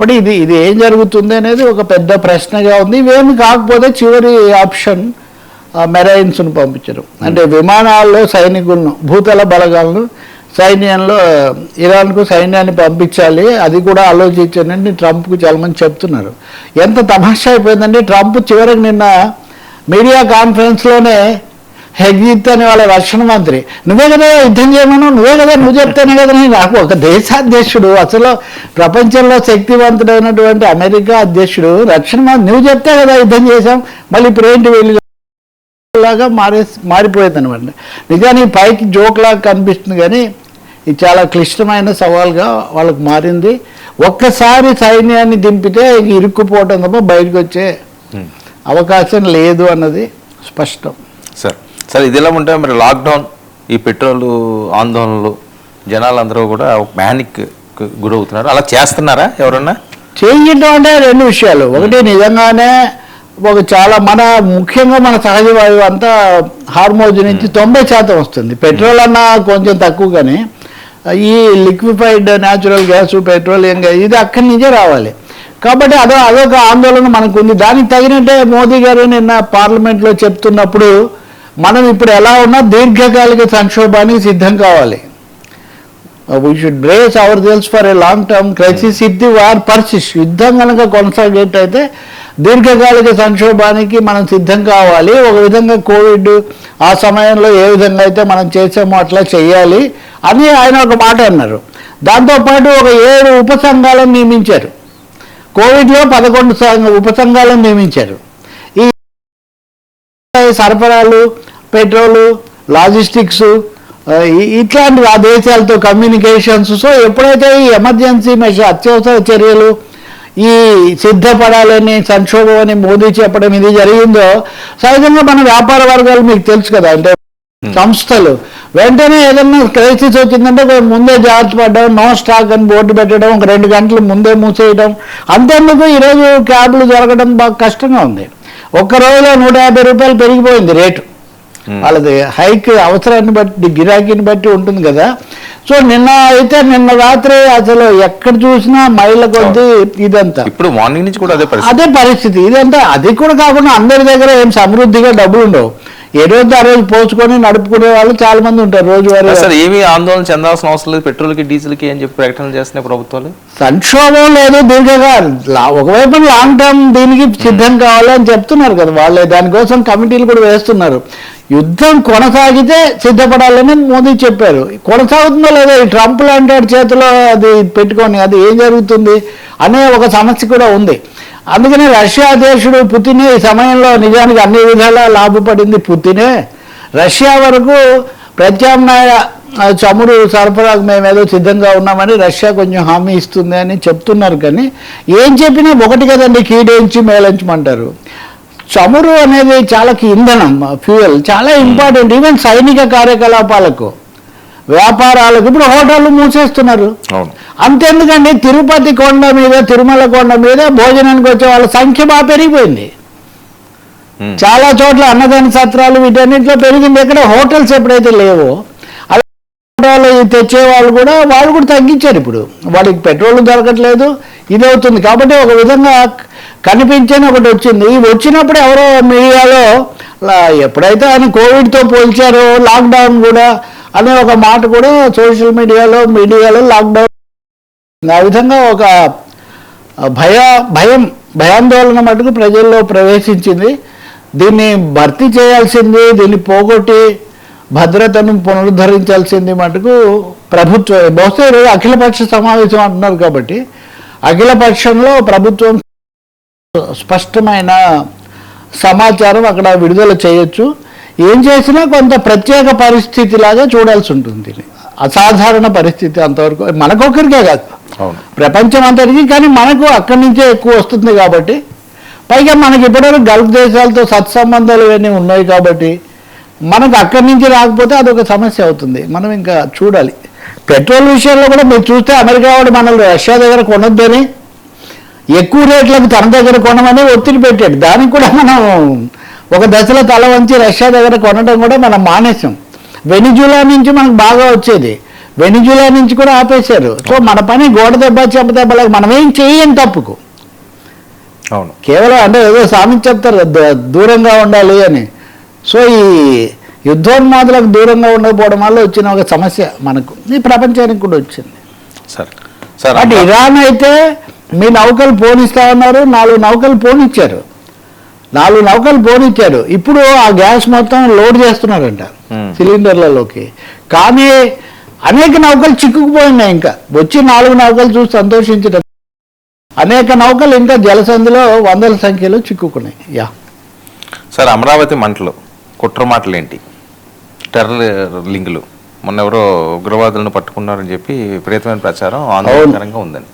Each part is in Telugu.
ఇప్పుడు ఇది ఇది ఏం జరుగుతుంది అనేది ఒక పెద్ద ప్రశ్నగా ఉంది. ఇవేమి కాకపోతే చివరి ఆప్షన్ మెరైన్స్ను పంపించడం, అంటే విమానాల్లో సైనికులను, భూతల బలగాలను సైన్యంలో ఇరాన్కు సైన్యాన్ని పంపించాలి, అది కూడా ఆలోచించండి ట్రంప్కు చాలామంది చెప్తున్నారు. ఎంత తమాషా అయిపోయిందంటే ట్రంప్ చివరికి నిన్న మీడియా కాన్ఫరెన్స్లోనే హెగ్జిత్ అని వాళ్ళ రక్షణ మంత్రి, నువ్వే కదా యుద్ధం చేయమను, నువ్వే కదా, నువ్వు చెప్తేనే కదా. నాకు ఒక దేశాధ్యక్షుడు, అసలు ప్రపంచంలో శక్తివంతుడైనటువంటి అమెరికా అధ్యక్షుడు రక్షణ మంత్రి, నువ్వు చెప్తే కదా యుద్ధం చేశాం, మళ్ళీ ఇప్పుడు ఏంటి వీళ్ళలాగా మారిపోయింది అనమాట. నిజానికి పైకి జోక్లాగా కనిపిస్తుంది కానీ ఇది చాలా క్లిష్టమైన సవాల్గా వాళ్ళకు మారింది. ఒక్కసారి సైన్యాన్ని దింపితే ఇరుక్కుపోవటం తప్ప బయటకు వచ్చే అవకాశం లేదు అన్నది స్పష్టం. సార్ ఇదిలా ఉంటే మరి లాక్డౌన్, ఈ పెట్రోల్ ఆందోళనలు, జనాలందరూ కూడా ప్యానిక్ గురవుతున్నారు. అలా చేస్తున్నారా ఎవరన్నా? చేయటం అంటే రెండు విషయాలు. ఒకటి, నిజంగానే చాలా ముఖ్యంగా మన సహజ వాయువు అంతా హార్మోజ్ నుంచి 90% వస్తుంది. పెట్రోల్ అన్నా కొంచెం తక్కువ, కానీ ఈ liquefied natural gas, petroleum gas ఇది అక్కడి నుంచే రావాలి. కాబట్టి అదొక ఆందోళన మనకు ఉంది. దానికి తగినట్టే మోదీ గారు నిన్న పార్లమెంట్లో చెప్తున్నప్పుడు మనం ఇప్పుడు ఎలా ఉన్నా దీర్ఘకాలిక సంక్షోభానికి సిద్ధం కావాలి. We should brace ourselves for a long term crisis if the war persist. యుద్ధం కనుక కొనసాగేట్ అయితే దీర్ఘకాలిక సంక్షోభానికి మనం సిద్ధం కావాలి. ఒక విధంగా కోవిడ్ ఆ సమయంలో ఏ విధంగా అయితే మనం చేసామో అట్లా చేయాలి అని ఆయన ఒక మాట అన్నారు. దాంతోపాటు ఒక 7 ఉపసంఘాలను నియమించారు. కోవిడ్లో 11 ఉపసంఘాలను నియమించారు. ఈ సరఫరాలు, పెట్రోలు, లాజిస్టిక్స్, ఇట్లాంటి ఆ దేశాలతో కమ్యూనికేషన్స్. సో ఎప్పుడైతే ఈ ఎమర్జెన్సీ మెషర్, అత్యవసర చర్యలు, ఈ సిద్ధపడాలని సంక్షోభం అని మోదీ చెప్పడం ఇది జరిగిందో, సహజంగా మన వ్యాపార వర్గాలు మీకు తెలుసు కదా, అంటే సంస్థలు వెంటనే ఏదన్నా క్రైసిస్ వచ్చిందంటే ముందే జాగ్రత్త పడడం, నో స్టాక్ అని బోర్డు పెట్టడం, ఒక 2 గంటలు ముందే మూసేయడం. అంతేందుకు ఈరోజు క్యాబ్లు జరగడం బాగా కష్టంగా ఉంది. ఒక్క రోజులో 150 రూపాయలు పెరిగిపోయింది రేటు. వాళ్ళది హైక్ అవసరాన్ని బట్టి, గిరాకీని బట్టి ఉంటుంది కదా. సో నిన్న రాత్రి అసలు ఎక్కడ చూసినా మైళ్ళ కొద్దీ ఇదంతా. ఇప్పుడు మార్నింగ్ నుంచి కూడా అదే పరిస్థితి ఇదంతా. అది కూడా కాకుండా అందరి దగ్గర ఏం సమృద్ధిగా డబ్బులు ఉండవు. ఏ రోజు ఆ రోజు పోసుకొని నడుపుకునే వాళ్ళు చాలా మంది ఉంటారు రోజువారీ. అసలు ఏమీ ఆందోళన చెందాల్సిన అవసరం లేదు, పెట్రోల్కి డీజిల్కి అని చెప్పి ప్రకటనలు చేస్తున్నాయి ప్రభుత్వాలు. సంక్షోభం లేదు, ఒకవైపు లాంగ్ టర్మ్ దీనికి సిద్ధం కావాలని చెప్తున్నారు కదా వాళ్ళే. దానికోసం కమిటీలు కూడా వేస్తున్నారు. యుద్ధం కొనసాగితే సిద్ధపడాలని మోదీ చెప్పారు. కొనసాగుతుందో లేదో ఈ ట్రంప్ లాంటి చేతిలో అది పెట్టుకొని అది ఏం జరుగుతుంది అనే ఒక సమస్య కూడా ఉంది. అందుకనే రష్యా అధ్యక్షుడు పుతిన్ ఈ సమయంలో నిజానికి అన్ని విధాలా లాభపడింది పుతినే. రష్యా వరకు ప్రత్యామ్నాయ చమురు సరఫరాకు మేమేదో సిద్ధంగా ఉన్నామని రష్యా కొంచెం హామీ ఇస్తుంది అని చెప్తున్నారు. కానీ ఏం చెప్పినా ఒకటి కదండి, కీడేంచి మేళించమంటారు. చమురు అనేది చాలా ఇంధనం, ఫ్యూయల్ చాలా ఇంపార్టెంట్. ఈవెన్ సైనిక కార్యకలాపాలకు, వ్యాపారాలకు. ఇప్పుడు హోటళ్ళు మూసేస్తున్నారు. అంతెందుకండి, తిరుపతి కొండ మీద, తిరుమల కొండ మీద భోజనానికి వచ్చే వాళ్ళ సంఖ్య బాగా పెరిగిపోయింది. చాలా చోట్ల అన్నదాన సత్రాలు వీటన్నింటిలో పెరిగింది. ఎక్కడ హోటల్స్ ఎప్పుడైతే లేవో అలా తెచ్చే వాళ్ళు కూడా తగ్గించారు. ఇప్పుడు వాడికి పెట్రోల్ దొరకట్లేదు, ఇది అవుతుంది. కాబట్టి ఒక విధంగా కనిపించని ఒకటి వచ్చింది. వచ్చినప్పుడు ఎవరో మీడియాలో ఎప్పుడైతే ఆయన కోవిడ్తో పోల్చారో లాక్డౌన్ కూడా అనే ఒక మాట కూడా సోషల్ మీడియాలో లాక్డౌన్ ఆ విధంగా ఒక భయాందోళన మటుకు ప్రజల్లో ప్రవేశించింది. దీన్ని భర్తీ చేయాల్సింది, దీన్ని పోగొట్టి భద్రతను పునరుద్ధరించాల్సింది మటుకు ప్రభుత్వం. బహుశా ఈరోజు అఖిలపక్ష సమావేశం అంటున్నారు కాబట్టి అఖిలపక్షంలో ప్రభుత్వం స్పష్టమైన సమాచారం అక్కడ విడుదల చేయొచ్చు. ఏం చేసినా కొంత ప్రత్యేక పరిస్థితి లాగా చూడాల్సి ఉంటుంది. అసాధారణ పరిస్థితి అంతవరకు మనకొక్కరికే కాదు, ప్రపంచం అంతటికి. కానీ మనకు అక్కడి నుంచే ఎక్కువ వస్తుంది కాబట్టి, పైగా మనకి ఇప్పటివరకు గల్ఫ్ దేశాలతో సత్సంబంధాలు ఇవన్నీ ఉన్నాయి కాబట్టి మనకు అక్కడి నుంచి రాకపోతే అదొక సమస్య అవుతుంది. మనం ఇంకా చూడాలి. పెట్రోల్ విషయంలో కూడా మీరు చూస్తే అమెరికా వాడు మనల్ని రష్యా దగ్గర కొనొద్దని, ఎక్కువ రేట్లకు తన దగ్గర కొనమని ఒత్తిడి పెట్టాడు. దానికి కూడా మనం ఒక దశలో తల వంచి రష్యా దగ్గర కొనడం కూడా మనం మానేసాం. వెనిజులా నుంచి మనకు బాగా వచ్చేది. వెనిజులా నుంచి కూడా ఆపేశారు. సో మన పని గోడ దెబ్బ చెంప దెబ్బలకు మనం ఏం చెయ్యం తప్పుకు. అవును, కేవలం అంటే ఏదో సామెత చెప్తారు కదా, దూరంగా ఉండాలి అని. సో ఈ యుద్ధోన్మాదులకు దూరంగా ఉండకపోవడం వల్ల వచ్చిన ఒక సమస్య మనకు, ఈ ప్రపంచానికి కూడా వచ్చింది. సరే సార్. బట్ ఇరాన్ అయితే మీ నౌకలు పోనిస్తా ఉన్నారు, 4 నౌకలు పోనిచ్చారు. 4 నౌకలు పోనిచ్చారు. ఇప్పుడు ఆ గ్యాస్ మొత్తం లోడ్ చేస్తున్నారంట సిలిండర్లలోకి. కానీ అనేక నౌకలు చిక్కుకుపోయినాయి. ఇంకా వచ్చి 4 నౌకలు చూసి సంతోషించడం, అనేక నౌకలు ఇంకా జలసంధిలో వందల సంఖ్యలో చిక్కుకున్నాయి. యా సార్, అమరావతి మంటలు కుట్ర మాటలు ఏంటి? టెర్రర్ లింకులు, మొన్న ఎవరో ఉగ్రవాదులను పట్టుకున్నారని చెప్పి విపరీతమైన ప్రచారం ఆందోళనకరంగా ఉందండి.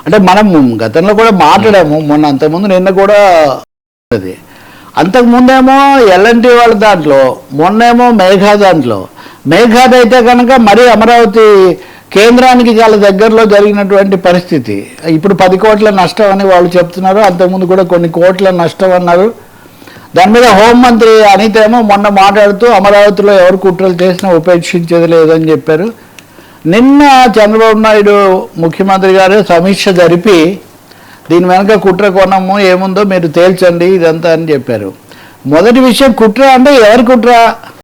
అంటే మనం గతంలో కూడా మాట్లాడాము, మొన్న అంతకుముందు నిన్న కూడా అది. అంతకుముందేమో ఎల్ఎన్టీ వాళ్ళ దాంట్లో, మొన్నేమో మేఘా దాంట్లో. మేఘాది అయితే కనుక మరీ అమరావతి కేంద్రానికి చాలా దగ్గరలో జరిగినటువంటి పరిస్థితి. ఇప్పుడు 10 కోట్ల నష్టం అని వాళ్ళు చెప్తున్నారు, అంతకుముందు కూడా కొన్ని కోట్ల నష్టం అన్నారు. దాని మీద హోంమంత్రి అనిత ఏమో మొన్న మాట్లాడుతూ అమరావతిలో ఎవరు కుట్రలు చేసినా ఉపేక్షించేది లేదని చెప్పారు. నిన్న చంద్రబాబు నాయుడు ముఖ్యమంత్రి గారు సమీక్ష జరిపి దీని వెనక కుట్ర కోణము ఏముందో మీరు తేల్చండి ఇదంతా అని చెప్పారు. మొదటి విషయం, కుట్ర అంటే ఎవరి కుట్ర?